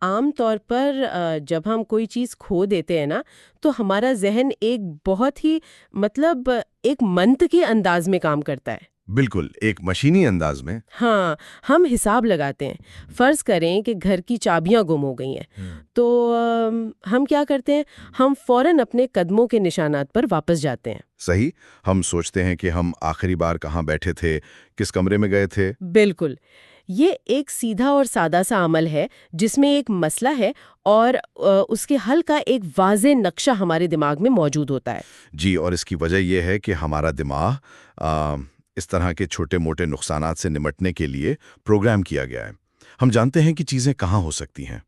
عام طور پر جب ہم کوئی چیز کھو دیتے ہیں نا تو ہمارا ذہن ایک بہت ہی ایک منطقی انداز میں کام کرتا ہے۔ بالکل، ایک مشینی انداز میں۔ ہاں، ہم حساب لگاتے ہیں۔ فرض کریں کہ گھر کی چابیاں گم ہو گئی ہیں تو ہم کیا کرتے ہیں؟ ہم فوراً اپنے قدموں کے نشانات پر واپس جاتے ہیں۔ صحیح، ہم سوچتے ہیں کہ ہم آخری بار کہاں بیٹھے تھے، کس کمرے میں گئے تھے۔ بالکل، یہ ایک سیدھا اور سادہ سا عمل ہے جس میں ایک مسئلہ ہے اور اس کے حل کا ایک واضح نقشہ ہمارے دماغ میں موجود ہوتا ہے۔ جی، اور اس کی وجہ یہ ہے کہ ہمارا دماغ اس طرح کے چھوٹے موٹے نقصانات سے نمٹنے کے لیے پروگرام کیا گیا ہے۔ ہم جانتے ہیں کہ چیزیں کہاں ہو سکتی ہیں۔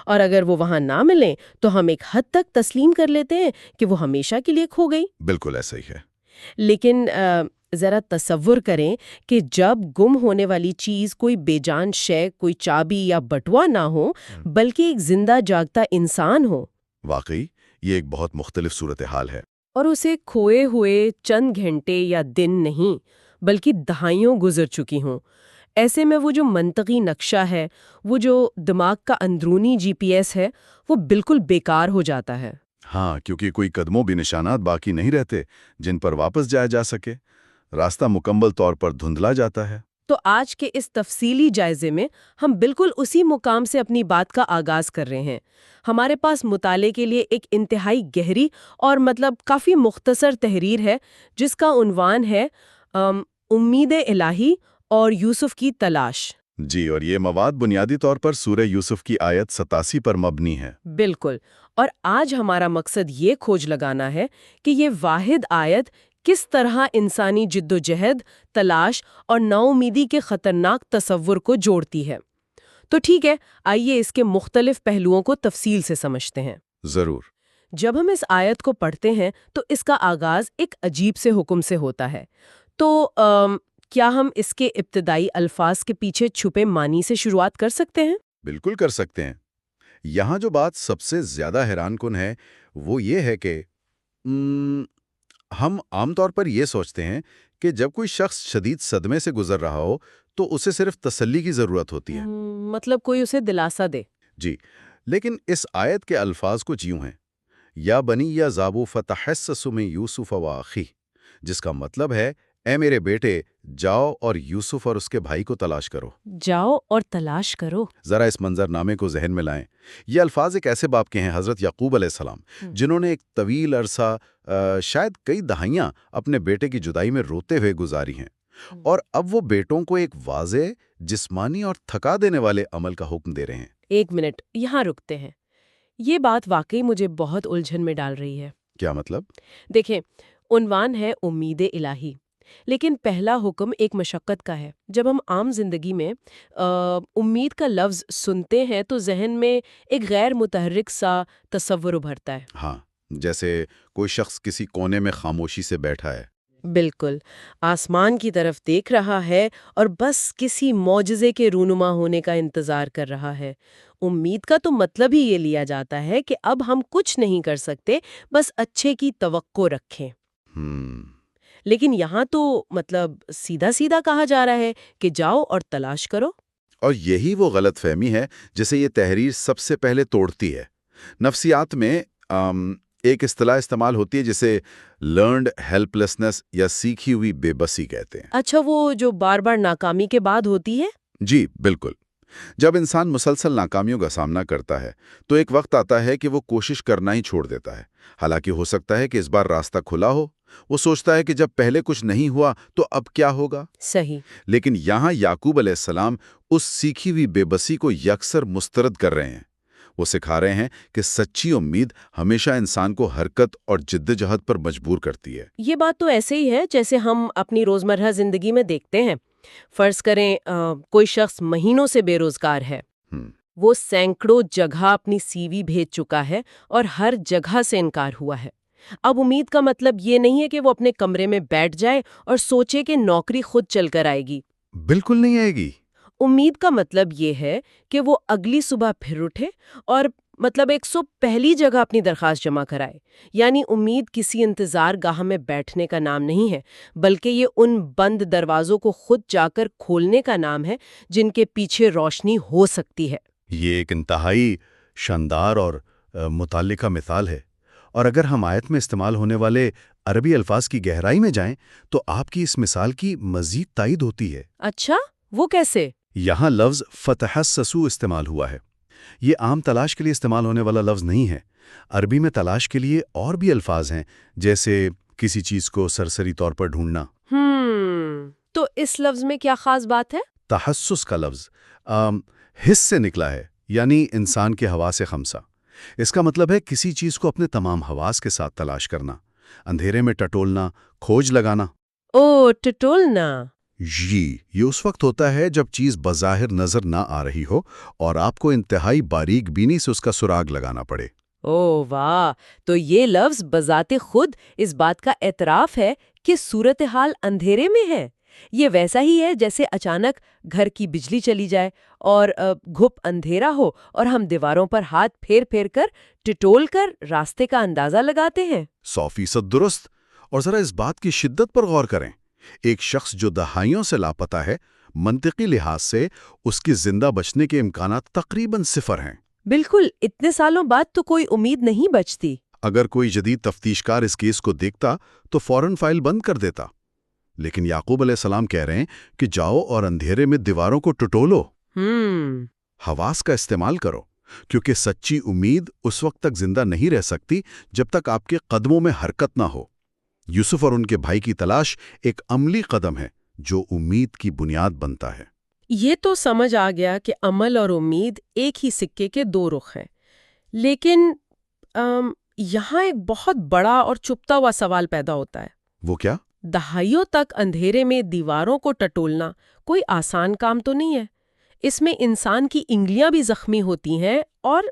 اور اگر وہ وہاں نہ ملیں تو ہم ایک حد تک تسلیم کر لیتے ہیں کہ وہ ہمیشہ کے لیے کھو گئی۔ بالکل ایسا ہی ہے۔ لیکن ذرا تصور کریں کہ جب گم ہونے والی چیز کوئی بے جان شے، کوئی چابی یا بٹوا نہ ہو بلکہ ایک زندہ جاگتا انسان ہو۔ واقعی یہ ایک بہت مختلف صورتحال ہے۔ اور اسے کھوئے ہوئے چند گھنٹے یا دن نہیں بلکہ دہائیوں گزر چکی ہوں۔ ایسے میں وہ جو منطقی نقشہ ہے، وہ جو دماغ کا اندرونی جی پی ایس ہے، وہ بالکل بیکار ہو جاتا ہے۔ ہاں، کیونکہ کوئی قدموں بھی نشانات باقی نہیں رہتے جن پر واپس جایا جا سکے۔ راستہ مکمل طور پر دھندلا جاتا ہے۔ تو آج کے اس تفصیلی جائزے میں ہم بالکل اسی مقام سے اپنی بات کا آغاز کر رہے ہیں۔ ہمارے پاس مطالعے کے لیے ایک انتہائی گہری اور کافی مختصر تحریر ہے جس کا عنوان ہے امید الہی اور یوسف کی تلاش۔ جی، اور یہ مواد بنیادی طور پر سورہ یوسف کی آیت 87 پر مبنی ہے۔ بالکل، اور آج ہمارا مقصد یہ کھوج لگانا ہے کہ یہ واحد آیت کس طرح انسانی جد و جہد، تلاش اور نا امیدی کے خطرناک تصور کو جوڑتی ہے۔ تو ٹھیک ہے، آئیے اس کے مختلف پہلوؤں کو تفصیل سے سمجھتے ہیں۔ ضرور۔ جب ہم اس آیت کو پڑھتے ہیں تو اس کا آغاز ایک عجیب سے حکم سے ہوتا ہے۔ تو کیا ہم اس کے ابتدائی الفاظ کے پیچھے چھپے معنی سے شروعات کر سکتے ہیں؟ بالکل کر سکتے ہیں۔ یہاں جو بات سب سے زیادہ حیران کن ہے وہ یہ ہے کہ ہم عام طور پر یہ سوچتے ہیں کہ جب کوئی شخص شدید صدمے سے گزر رہا ہو تو اسے صرف تسلی کی ضرورت ہوتی ہے۔ کوئی اسے دلاسا دے۔ جی، لیکن اس آیت کے الفاظ کچھ یوں ہیں: یا بنی یا زابو فتحسسوا من یوسف و اخیہ، جس کا مطلب ہے اے میرے بیٹے، جاؤ اور یوسف اور اس کے بھائی کو تلاش کرو۔ جاؤ اور تلاش کرو۔ ذرا اس منظر نامے کو ذہن میں لائیں۔ یہ الفاظ ایک ایسے باپ کے ہیں، حضرت یعقوب علیہ السلام، جنہوں نے ایک طویل عرصہ، شاید کئی دہائیاں، اپنے بیٹے کی جدائی میں روتے ہوئے گزاری ہیں، اور اب وہ بیٹوں کو ایک واضح، جسمانی اور تھکا دینے والے عمل کا حکم دے رہے ہیں۔ ایک منٹ یہاں رکتے ہیں۔ یہ بات واقعی مجھے بہت الجھن میں ڈال رہی ہے۔ کیا مطلب؟ دیکھیں، عنوان ہے امید الہی، لیکن پہلا حکم ایک مشقت کا ہے۔ جب ہم عام زندگی میں امید کا لفظ سنتے ہیں تو ذہن میں ایک غیر متحرک سا تصور ابھرتا ہے۔ ہاں، جیسے کوئی شخص کسی کونے میں خاموشی سے بیٹھا ہے، بالکل، آسمان کی طرف دیکھ رہا ہے اور بس کسی معجزے کے رونما ہونے کا انتظار کر رہا ہے۔ امید کا تو مطلب ہی یہ لیا جاتا ہے کہ اب ہم کچھ نہیں کر سکتے، بس اچھے کی توقع رکھیں۔ لیکن یہاں تو سیدھا سیدھا کہا جا رہا ہے کہ جاؤ اور تلاش کرو۔ اور یہی وہ غلط فہمی ہے جسے یہ تحریر سب سے پہلے توڑتی ہے۔ نفسیات میں ایک اصطلاح استعمال ہوتی ہے جسے لرنڈ ہیلپلیسنس یا سیکھی ہوئی بے بسی کہتے ہیں۔ اچھا، وہ جو بار بار ناکامی کے بعد ہوتی ہے؟ جی بالکل۔ جب انسان مسلسل ناکامیوں کا سامنا کرتا ہے تو ایک وقت آتا ہے کہ وہ کوشش کرنا ہی چھوڑ دیتا ہے، حالانکہ ہو سکتا ہے کہ اس بار راستہ کھلا ہو۔ وہ سوچتا ہے کہ جب پہلے کچھ نہیں ہوا تو اب کیا ہوگا؟ صحیح۔ لیکن یہاں یعقوب علیہ السلام اس سیکھی ہوئی بے بسی کو یکسر مسترد کر رہے ہیں۔ وہ سکھا رہے ہیں کہ سچی امید ہمیشہ انسان کو حرکت اور جدوجہد پر مجبور کرتی ہے۔ یہ بات تو ایسے ہی ہے جیسے ہم اپنی روزمرہ زندگی میں دیکھتے ہیں۔ فرض کریں کوئی شخص مہینوں سے بے روزگار ہے، وہ سینکڑوں جگہ اپنی سی وی بھیج چکا ہے اور ہر جگہ سے انکار ہوا ہے۔ اب امید کا مطلب یہ نہیں ہے کہ وہ اپنے کمرے میں بیٹھ جائے اور سوچے کہ نوکری خود چل کر آئے گی۔ بالکل نہیں آئے گی۔ امید کا مطلب یہ ہے کہ وہ اگلی صبح پھر اٹھے اور 101 جگہ اپنی درخواست جمع کرائے۔ یعنی امید کسی انتظار گاہ میں بیٹھنے کا نام نہیں ہے، بلکہ یہ ان بند دروازوں کو خود جا کر کھولنے کا نام ہے جن کے پیچھے روشنی ہو سکتی ہے۔ یہ ایک انتہائی شاندار اور متعلقہ مثال ہے، اور اگر ہم آیت میں استعمال ہونے والے عربی الفاظ کی گہرائی میں جائیں تو آپ کی اس مثال کی مزید تائید ہوتی ہے۔ اچھا، وہ کیسے؟ یہاں لفظ فتحسسو استعمال ہوا ہے۔ یہ عام تلاش کے لیے استعمال ہونے والا لفظ نہیں ہے۔ عربی میں تلاش کے لیے اور بھی الفاظ ہیں، جیسے کسی چیز کو سرسری طور پر ڈھونڈنا۔ تو اس لفظ میں کیا خاص بات ہے؟ تحسس کا لفظ حس سے نکلا ہے، یعنی انسان کے حواس خمسہ۔ اس کا مطلب ہے کسی چیز کو اپنے تمام حواس کے ساتھ تلاش کرنا، اندھیرے میں ٹٹولنا، کھوج لگانا۔ او، ٹٹولنا۔ یہ اس وقت ہوتا ہے جب چیز بظاہر نظر نہ آ رہی ہو اور آپ کو انتہائی باریک بینی سے اس کا سراغ لگانا پڑے۔ او واہ، تو یہ لفظ بذات خود اس بات کا اعتراف ہے کہ صورتحال اندھیرے میں ہے۔ یہ ویسا ہی ہے جیسے اچانک گھر کی بجلی چلی جائے اور گھپ اندھیرا ہو اور ہم دیواروں پر ہاتھ پھیر پھیر کر ٹٹول کر راستے کا اندازہ لگاتے ہیں۔ 100% درست۔ اور ذرا اس بات کی شدت پر غور کریں۔ ایک شخص جو دہائیوں سے لاپتہ ہے، منطقی لحاظ سے اس کی زندہ بچنے کے امکانات تقریباً صفر ہیں۔ بالکل، اتنے سالوں بعد تو کوئی امید نہیں بچتی۔ اگر کوئی جدید تفتیش کار اس کیس کو دیکھتا تو فوراً فائل بند کر دیتا، لیکن یعقوب علیہ السلام کہہ رہے ہیں کہ جاؤ اور اندھیرے میں دیواروں کو ٹٹولو، حواس کا استعمال کرو، کیونکہ سچی امید اس وقت تک زندہ نہیں رہ سکتی جب تک آپ کے قدموں میں حرکت نہ ہو۔ یوسف اور ان کے بھائی کی تلاش ایک عملی قدم ہے جو امید کی بنیاد بنتا ہے۔ یہ تو سمجھ آ گیا کہ عمل اور امید ایک ہی سکے کے دو رخ ہیں، لیکن یہاں ایک بہت بڑا اور چھپتا ہوا سوال پیدا ہوتا ہے۔ وہ کیا؟ دہائیوں تک اندھیرے میں دیواروں کو ٹٹولنا کوئی آسان کام تو نہیں ہے۔ اس میں انسان کی انگلیاں بھی زخمی ہوتی ہیں اور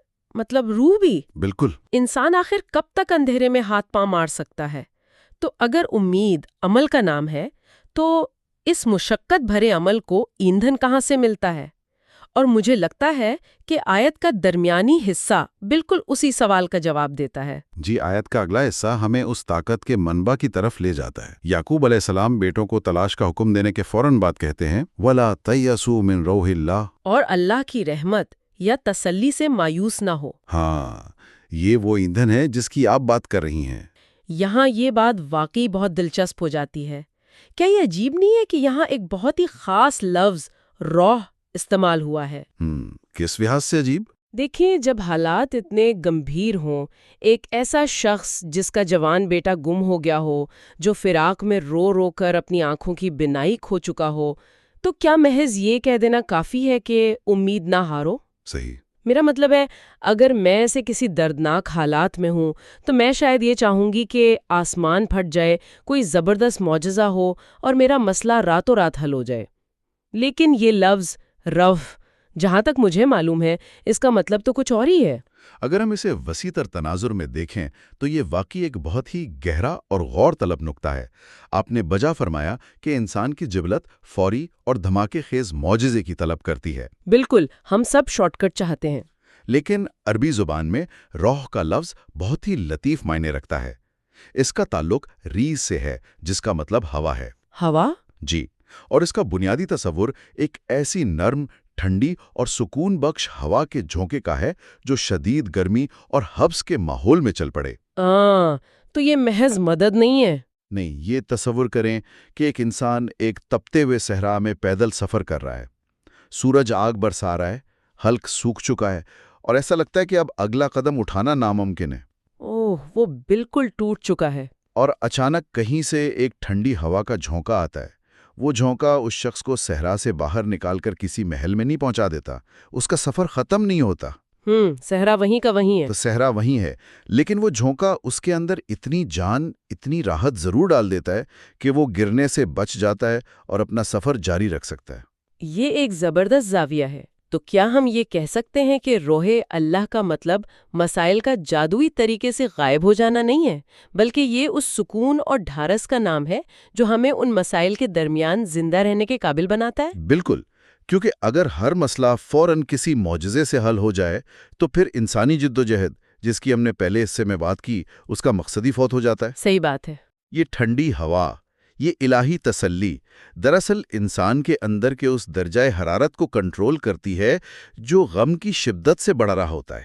روح بھی۔ بالکل۔ انسان آخر کب تک اندھیرے میں ہاتھ پاؤں مار سکتا ہے؟ تو اگر امید عمل کا نام ہے تو اس مشقت بھرے عمل کو ایندھن کہاں سے ملتا ہے؟ اور مجھے لگتا ہے کہ آیت کا درمیانی حصہ بالکل اسی سوال کا جواب دیتا ہے۔ جی، آیت کا اگلا حصہ ہمیں اس طاقت کے منبع کی طرف لے جاتا ہے۔ یعقوب علیہ السلام بیٹوں کو تلاش کا حکم دینے کے فوراً بعد کہتے ہیں وَلَا تَيَّسُوا مِن رَوْحِ اللَّهِ، اور اللہ کی رحمت یا تسلی سے مایوس نہ ہو۔ ہاں، یہ وہ ایندھن ہے جس کی آپ بات کر رہی ہیں۔ یہاں یہ بات واقعی بہت دلچسپ ہو جاتی ہے۔ کیا یہ عجیب نہیں ہے کہ یہاں ایک بہت ہی خاص لفظ روح استعمال ہوا ہے؟ کس لحاظ سے عجیب؟ دیکھیں، جب حالات اتنے گمبھیر ہوں، ایک ایسا شخص جس کا جوان بیٹا گم ہو گیا ہو، جو فراق میں رو رو کر اپنی آنکھوں کی بینائی کھو چکا ہو، تو کیا محض یہ کہہ دینا کافی ہے کہ امید نہ ہارو؟ صحیح۔ میرا مطلب ہے، اگر میں ایسے کسی دردناک حالات میں ہوں تو میں شاید یہ چاہوں گی کہ آسمان پھٹ جائے، کوئی زبردست معجزہ ہو اور میرا مسئلہ راتوں رات حل ہو جائے۔ لیکن یہ لفظ رف، جہاں تک مجھے معلوم ہے، اس کا مطلب تو کچھ اور ہی ہے۔ اگر ہم اسے وسیع تر تناظر میں دیکھیں تو یہ واقعی ایک بہت ہی گہرا اور غور طلب نکتہ ہے۔ آپ نے بجا فرمایا کہ انسان کی جبلت فوری اور دھماکے خیز معجزے کی طلب کرتی ہے۔ بالکل، ہم سب شارٹ کٹ چاہتے ہیں۔ لیکن عربی زبان میں روح کا لفظ بہت ہی لطیف معنی رکھتا ہے۔ اس کا تعلق ریز سے ہے، جس کا مطلب ہوا ہے۔ ہوا؟ جی، اور اس کا بنیادی تصور ایک ایسی نرم، ٹھنڈی اور سکون بخش ہوا کے جھونکے کا ہے جو شدید گرمی اور حبس کے ماحول میں چل پڑے۔ تو یہ محض مدد نہیں ہے؟ نہیں، یہ تصور کریں کہ ایک انسان ایک تپتے ہوئے صحرا میں پیدل سفر کر رہا ہے۔ سورج آگ برسا رہا ہے، حلق سوکھ چکا ہے، اور ایسا لگتا ہے کہ اب اگلا قدم اٹھانا ناممکن ہے۔ وہ بالکل ٹوٹ چکا ہے۔ اور اچانک کہیں سے ایک ٹھنڈی ہوا کا جھونکا آتا ہے۔ وہ جھونکا اس شخص کو صحرا سے باہر نکال کر کسی محل میں نہیں پہنچا دیتا، اس کا سفر ختم نہیں ہوتا۔ صحرا وہیں کا وہیں ہے۔ تو صحرا وہیں ہے، لیکن وہ جھونکا اس کے اندر اتنی جان، اتنی راحت ضرور ڈال دیتا ہے کہ وہ گرنے سے بچ جاتا ہے اور اپنا سفر جاری رکھ سکتا ہے۔ یہ ایک زبردست زاویہ ہے۔ تو کیا ہم یہ کہہ سکتے ہیں کہ روح اللہ کا مطلب مسائل کا جادوئی طریقے سے غائب ہو جانا نہیں ہے، بلکہ یہ اس سکون اور ڈھارس کا نام ہے جو ہمیں ان مسائل کے درمیان زندہ رہنے کے قابل بناتا ہے؟ بالکل، کیونکہ اگر ہر مسئلہ فوراً کسی معجزے سے حل ہو جائے تو پھر انسانی جدوجہد، جس کی ہم نے پہلے حصے میں بات کی، اس کا مقصد ہی فوت ہو جاتا ہے۔ صحیح بات ہے۔ یہ ٹھنڈی ہوا، یہ الہی تسلی دراصل انسان کے اندر کے اس درجہ حرارت کو کنٹرول کرتی ہے جو غم کی شدت سے بڑھ رہا ہوتا ہے۔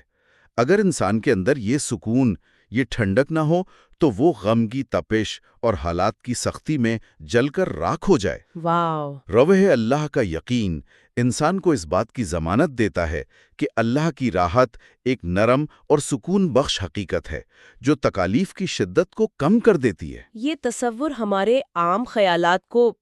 اگر انسان کے اندر یہ سکون، یہ ٹھنڈک نہ ہو تو وہ غم کی تپش اور حالات کی سختی میں جل کر راکھ ہو جائے۔ واو! روح اللہ کا یقین انسان کو اس بات کی ضمانت دیتا ہے کہ اللہ کی راحت ایک نرم اور سکون بخش حقیقت ہے جو تکالیف کی شدت کو کم کر دیتی ہے۔ یہ تصور ہمارے عام خیالات کو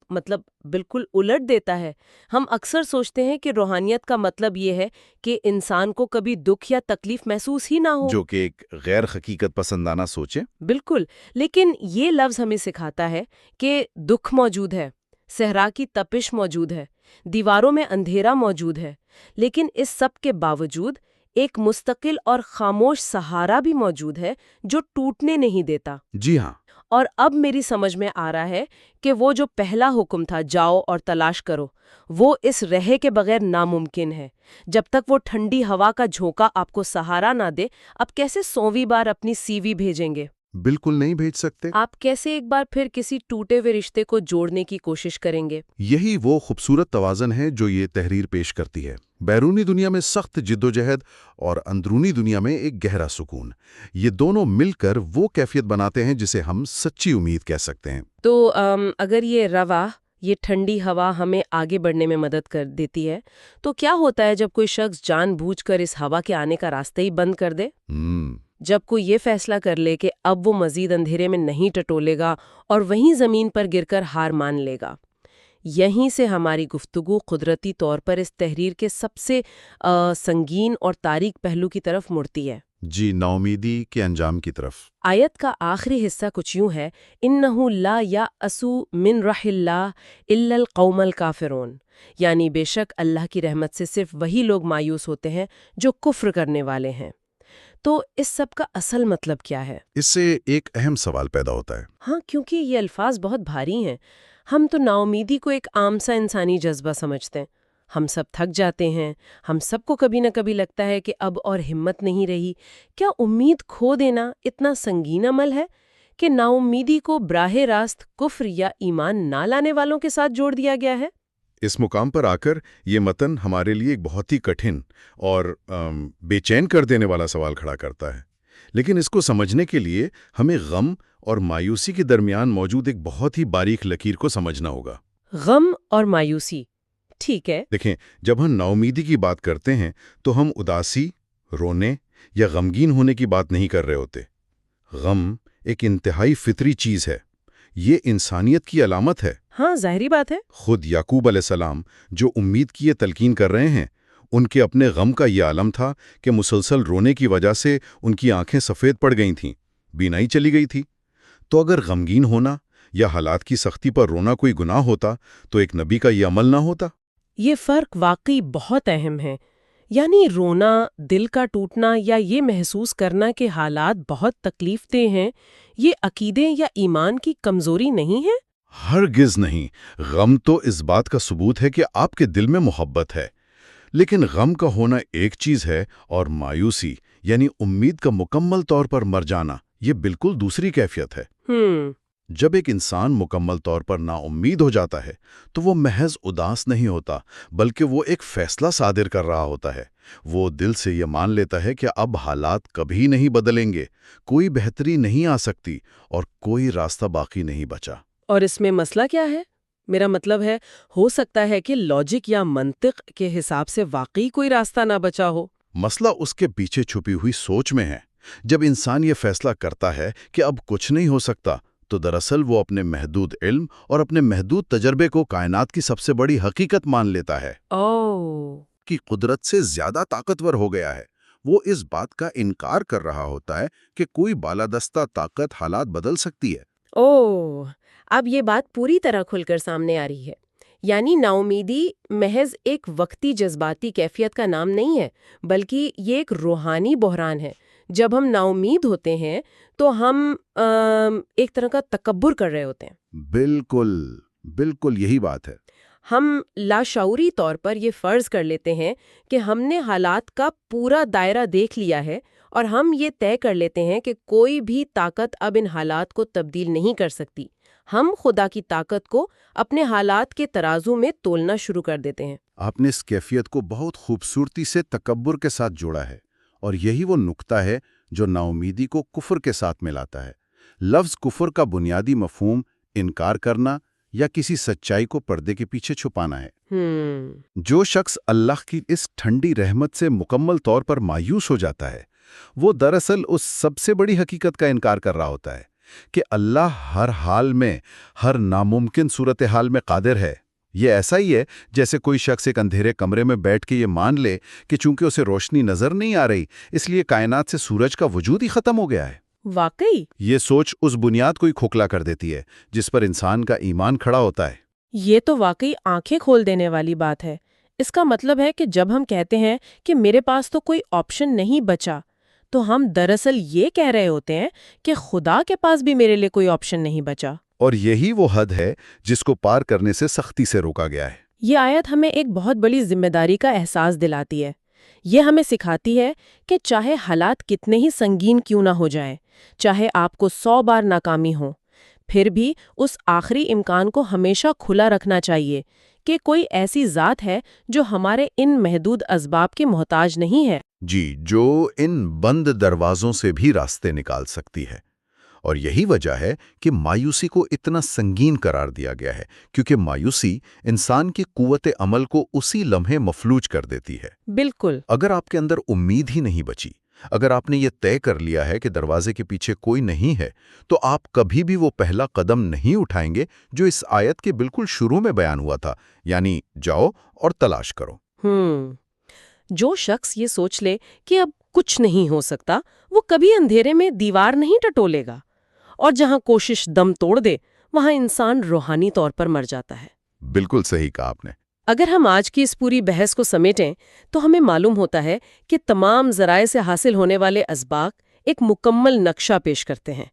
بالکل الٹ دیتا ہے۔ ہم اکثر سوچتے ہیں کہ روحانیت کا مطلب یہ ہے کہ انسان کو کبھی دکھ یا تکلیف محسوس ہی نہ ہو، جو کہ ایک غیر حقیقت پسندانہ سوچیں۔ بالکل، لیکن یہ لفظ ہمیں سکھاتا ہے کہ دکھ موجود ہے، صحرا کی تپش موجود ہے، دیواروں میں اندھیرا موجود ہے، لیکن اس سب کے باوجود ایک مستقل اور خاموش سہارا بھی موجود ہے جو ٹوٹنے نہیں دیتا۔ جی ہاں، اور اب میری سمجھ میں آ رہا ہے کہ وہ جو پہلا حکم تھا جاؤ اور تلاش کرو، وہ اس رہے کے بغیر ناممکن ہے۔ جب تک وہ ٹھنڈی ہوا کا جھونکا آپ کو سہارا نہ دے، آپ کیسے 100ویں بار اپنی سی وی بھیجیں گے؟ بالکل نہیں بھیج سکتے۔ آپ کیسے ایک بار پھر کسی ٹوٹے ہوئے رشتے کو جوڑنے کی کوشش کریں گے؟ یہی وہ خوبصورت توازن ہے جو یہ تحریر پیش کرتی ہے۔ بیرونی دنیا میں سخت جدوجہد اور اندرونی دنیا میں ایک گہرا سکون، یہ دونوں مل کر وہ کیفیت بناتے ہیں جسے ہم سچی امید کہہ سکتے ہیں۔ تو اگر یہ رواں، یہ ٹھنڈی ہوا ہمیں آگے بڑھنے میں مدد کر دیتی ہے، تو کیا ہوتا ہے جب کوئی شخص جان بوجھ کر اس ہوا کے آنے کا راستہ ہی بند کر دے؟ جب کوئی یہ فیصلہ کر لے کہ اب وہ مزید اندھیرے میں نہیں ٹٹولے گا اور وہیں زمین پر گر کر ہار مان لے گا۔ یہیں سے ہماری گفتگو قدرتی طور پر اس تحریر کے سب سے سنگین اور تاریک پہلو کی طرف مڑتی ہے۔ جی، ناامیدی کے انجام کی طرف۔ آیت کا آخری حصہ کچھ یوں ہے، اِنَّهُ لَا يَأْسُ مِن رَحِ اللَّهِ إِلَّا الْقَوْمَ الْكَافِرُونَ، یعنی بے شک اللہ کی رحمت سے صرف وہی لوگ مایوس ہوتے ہیں جو کفر کرنے والے ہیں۔ تو اس سب کا اصل مطلب کیا ہے؟ اس سے ایک اہم سوال پیدا ہوتا ہے۔ ہاں، کیونکہ یہ الفاظ بہت بھاری ہیں۔ ہم تو ناامیدی کو ایک عام سا انسانی جذبہ سمجھتے ہیں۔ ہم سب تھک جاتے ہیں، ہم سب کو کبھی نہ کبھی لگتا ہے کہ اب اور ہمت نہیں رہی۔ کیا امید کھو دینا اتنا سنگین عمل ہے کہ ناامیدی کو براہ راست کفر یا ایمان نہ لانے والوں کے ساتھ جوڑ دیا گیا ہے؟ اس مقام پر آ کر یہ متن ہمارے لیے ایک بہت ہی کٹھن اور بے چین کر دینے والا سوال کھڑا کرتا ہے، لیکن اس کو سمجھنے کے لیے ہمیں غم اور مایوسی کے درمیان موجود ایک بہت ہی باریک لکیر کو سمجھنا ہوگا۔ غم اور مایوسی، ٹھیک ہے۔ دیکھیں، جب ہم ناامیدی کی بات کرتے ہیں تو ہم اداسی، رونے یا غمگین ہونے کی بات نہیں کر رہے ہوتے۔ غم ایک انتہائی فطری چیز ہے، یہ انسانیت کی علامت ہے۔ ہاں، ظاہری بات ہے۔ خود یعقوب علیہ السلام جو امید کی یہ تلقین کر رہے ہیں، ان کے اپنے غم کا یہ عالم تھا کہ مسلسل رونے کی وجہ سے ان کی آنکھیں سفید پڑ گئی تھیں، بینائی چلی گئی تھی۔ تو اگر غمگین ہونا یا حالات کی سختی پر رونا کوئی گناہ ہوتا تو ایک نبی کا یہ عمل نہ ہوتا۔ یہ فرق واقعی بہت اہم ہے۔ یعنی رونا، دل کا ٹوٹنا یا یہ محسوس کرنا کہ حالات بہت تکلیف دہ ہیں، یہ عقیدے یا ایمان کی کمزوری نہیں ہے؟ ہرگز نہیں۔ غم تو اس بات کا ثبوت ہے کہ آپ کے دل میں محبت ہے، لیکن غم کا ہونا ایک چیز ہے اور مایوسی یعنی امید کا مکمل طور پر مر جانا یہ بالکل دوسری کیفیت ہے۔ جب ایک انسان مکمل طور پر نا امید ہو جاتا ہے تو وہ محض اداس نہیں ہوتا، بلکہ وہ ایک فیصلہ صادر کر رہا ہوتا ہے۔ وہ دل سے یہ مان لیتا ہے کہ اب حالات کبھی نہیں بدلیں گے، کوئی بہتری نہیں آ سکتی اور کوئی راستہ باقی نہیں بچا۔ اور اس میں مسئلہ کیا ہے؟ میرا مطلب ہے، ہو سکتا ہے کہ لاجک یا منطق کے حساب سے واقعی کوئی راستہ نہ بچا ہو۔ مسئلہ اس کے پیچھے چھپی ہوئی سوچ میں ہے۔ جب انسان یہ فیصلہ کرتا ہے کہ اب کچھ نہیں ہو سکتا، تو دراصل وہ اپنے محدود علم اور اپنے محدود تجربے کو کائنات کی سب سے بڑی حقیقت مان لیتا ہے۔ کہ قدرت سے زیادہ طاقتور ہو گیا ہے۔ وہ اس بات کا انکار کر رہا ہوتا ہے کہ کوئی بالادستہ طاقت حالات بدل سکتی ہے۔ اب یہ بات پوری طرح کھل کر سامنے آ رہی ہے۔ یعنی ناامیدی محض ایک وقتی جذباتی کیفیت کا نام نہیں ہے، بلکہ یہ ایک روحانی بحران ہے۔ جب ہم ناامید ہوتے ہیں تو ہم ایک طرح کا تکبر کر رہے ہوتے ہیں۔ بالکل یہی بات ہے۔ ہم لاشعوری طور پر یہ فرض کر لیتے ہیں کہ ہم نے حالات کا پورا دائرہ دیکھ لیا ہے، اور ہم یہ طے کر لیتے ہیں کہ کوئی بھی طاقت اب ان حالات کو تبدیل نہیں کر سکتی۔ ہم خدا کی طاقت کو اپنے حالات کے ترازو میں تولنا شروع کر دیتے ہیں۔ آپ نے اس کیفیت کو بہت خوبصورتی سے تکبر کے ساتھ جوڑا ہے، اور یہی وہ نقطہ ہے جو نا امیدی کو کفر کے ساتھ ملاتا ہے۔ لفظ کفر کا بنیادی مفہوم انکار کرنا یا کسی سچائی کو پردے کے پیچھے چھپانا ہے۔ جو شخص اللہ کی اس ٹھنڈی رحمت سے مکمل طور پر مایوس ہو جاتا ہے، وہ دراصل اس سب سے بڑی حقیقت کا انکار کر رہا ہوتا ہے کہ اللہ ہر حال میں، ہر ناممکن صورتحال میں قادر ہے۔ یہ ایسا ہی ہے جیسے کوئی شخص ایک اندھیرے کمرے میں بیٹھ کے یہ مان لے کہ چونکہ اسے روشنی نظر نہیں آ رہی، اس لیے کائنات سے سورج کا وجود ہی ختم ہو گیا ہے۔ واقعی یہ سوچ اس بنیاد کو ہی کھوکھلا کر دیتی ہے جس پر انسان کا ایمان کھڑا ہوتا ہے۔ یہ تو واقعی آنکھیں کھول دینے والی بات ہے۔ اس کا مطلب ہے کہ جب ہم کہتے ہیں کہ میرے پاس تو کوئی آپشن نہیں بچا، تو ہم دراصل یہ کہہ رہے ہوتے ہیں کہ خدا کے پاس بھی میرے لیے کوئی آپشن نہیں بچا۔ اور یہی وہ حد ہے جس کو پار کرنے سے سختی سے روکا گیا ہے۔ یہ آیت ہمیں ایک بہت بڑی ذمہ داری کا احساس دلاتی ہے۔ یہ ہمیں سکھاتی ہے کہ چاہے حالات کتنے ہی سنگین کیوں نہ ہو جائیں، چاہے آپ کو 100 بار ناکامی ہو، پھر بھی اس آخری امکان کو ہمیشہ کھلا رکھنا چاہیے کہ کوئی ایسی ذات ہے جو ہمارے ان محدود اسباب کے محتاج نہیں ہے۔ جی، جو ان بند دروازوں سے بھی راستے نکال سکتی ہے۔ اور یہی وجہ ہے کہ مایوسی کو اتنا سنگین قرار دیا گیا ہے، کیونکہ مایوسی انسان کی قوت عمل کو اسی لمحے مفلوج کر دیتی ہے۔ بالکل۔ اگر آپ کے اندر امید ہی نہیں بچی، اگر آپ نے یہ طے کر لیا ہے کہ دروازے کے پیچھے کوئی نہیں ہے، تو آپ کبھی بھی وہ پہلا قدم نہیں اٹھائیں گے جو اس آیت کے بالکل شروع میں بیان ہوا تھا، یعنی جاؤ اور تلاش کرو۔ جو شخص یہ سوچ لے کہ اب کچھ نہیں ہو سکتا، وہ کبھی اندھیرے میں دیوار نہیں ٹٹولے گا، اور جہاں کوشش دم توڑ دے وہاں انسان روحانی طور پر مر جاتا ہے۔ بالکل صحیح کہا آپ نے۔ اگر ہم آج کی اس پوری بحث کو سمیٹیں تو ہمیں معلوم ہوتا ہے کہ تمام ذرائع سے حاصل ہونے والے اسباق ایک مکمل نقشہ پیش کرتے ہیں۔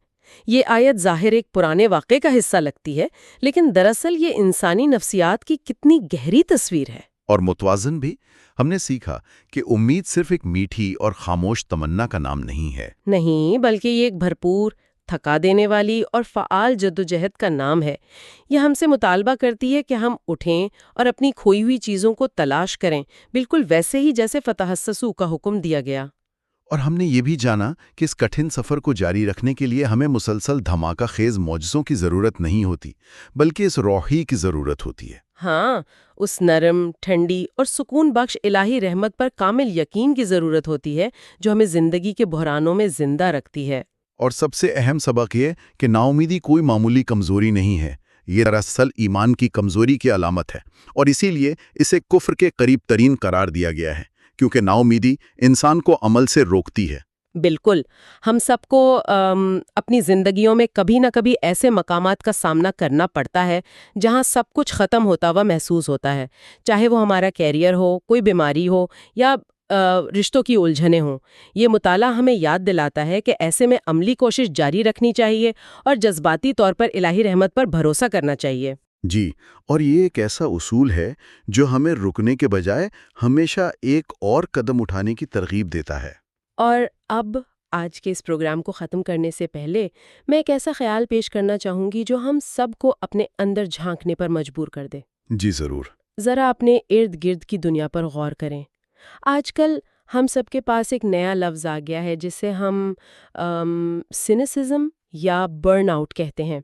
یہ آیت ظاہر ایک پرانے واقعے کا حصہ لگتی ہے، لیکن دراصل یہ انسانی نفسیات کی کتنی گہری تصویر ہے۔ اور متوازن بھی۔ ہم نے سیکھا کہ امید صرف ایک میٹھی اور خاموش تمنا کا نام نہیں ہے۔ نہیں، بلکہ یہ ایک بھرپور، تھکا دینے والی اور فعال جدوجہد کا نام ہے۔ یہ ہم سے مطالبہ کرتی ہے کہ ہم اٹھیں اور اپنی کھوئی ہوئی چیزوں کو تلاش کریں، بالکل ویسے ہی جیسے فتحسسو کا حکم دیا گیا۔ اور ہم نے یہ بھی جانا کہ اس کٹھن سفر کو جاری رکھنے کے لیے ہمیں مسلسل دھماکہ خیز معجزوں کی ضرورت نہیں ہوتی، بلکہ اس روحی کی ضرورت ہوتی ہے۔ ہاں، اس نرم، ٹھنڈی اور سکون بخش الہی رحمت پر کامل یقین کی ضرورت ہوتی ہے جو ہمیں زندگی کے بحرانوں میں زندہ رکھتی ہے۔ اور سب سے اہم سبق یہ کہ نا امیدی کوئی معمولی کمزوری نہیں ہے، یہ دراصل ایمان کی کمزوری کی علامت ہے، اور اسی لیے اسے کفر کے قریب ترین قرار دیا گیا ہے، کیونکہ نا امیدی انسان کو عمل سے روکتی ہے۔ بالکل۔ ہم سب کو اپنی زندگیوں میں کبھی نہ کبھی ایسے مقامات کا سامنا کرنا پڑتا ہے جہاں سب کچھ ختم ہوتا ہوا محسوس ہوتا ہے، چاہے وہ ہمارا کیریئر ہو، کوئی بیماری ہو یا رشتوں کی الجھنیں ہوں۔ یہ مطالعہ ہمیں یاد دلاتا ہے کہ ایسے میں عملی کوشش جاری رکھنی چاہیے اور جذباتی طور پر الہی رحمت پر بھروسہ کرنا چاہیے۔ جی، اور یہ ایک ایسا اصول ہے جو ہمیں رکنے کے بجائے ہمیشہ ایک اور قدم اٹھانے کی ترغیب دیتا ہے۔ اور اب آج کے اس پروگرام کو ختم کرنے سے پہلے میں ایک ایسا خیال پیش کرنا چاہوں گی جو ہم سب کو اپنے اندر جھانکنے پر مجبور کر دے۔ جی ضرور۔ ذرا اپنے ارد گرد کی دنیا پر غور کریں۔ آج کل ہم سب کے پاس ایک نیا لفظ آ گیا ہے جسے ہم سینیسزم یا برن آؤٹ کہتے ہیں۔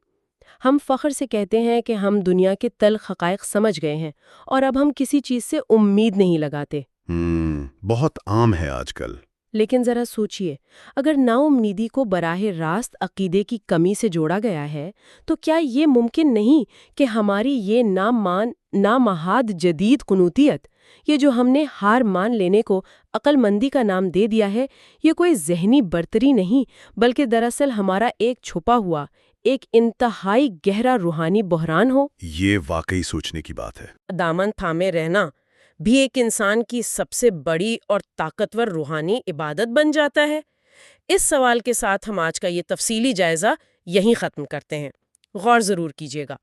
ہم فخر سے کہتے ہیں کہ ہم دنیا کے تلخ حقائق سمجھ گئے ہیں اور اب ہم کسی چیز سے امید نہیں لگاتے۔ بہت عام ہے آج کل۔ لیکن ذرا سوچئے، اگر نا امیدی کو براہ راست عقیدے کی کمی سے جوڑا گیا ہے تو کیا یہ ممکن نہیں کہ ہماری یہ نامحاد جدید قنوطیت، یہ جو ہم نے ہار مان لینے کو عقل مندی کا نام دے دیا ہے، یہ کوئی ذہنی برتری نہیں بلکہ دراصل ہمارا ایک چھپا ہوا، ایک انتہائی گہرا روحانی بحران ہو؟ یہ واقعی سوچنے کی بات ہے۔ دامن تھامے رہنا بھی ایک انسان کی سب سے بڑی اور طاقتور روحانی عبادت بن جاتا ہے؟ اس سوال کے ساتھ ہم آج کا یہ تفصیلی جائزہ یہیں ختم کرتے ہیں۔ غور ضرور کیجیے گا۔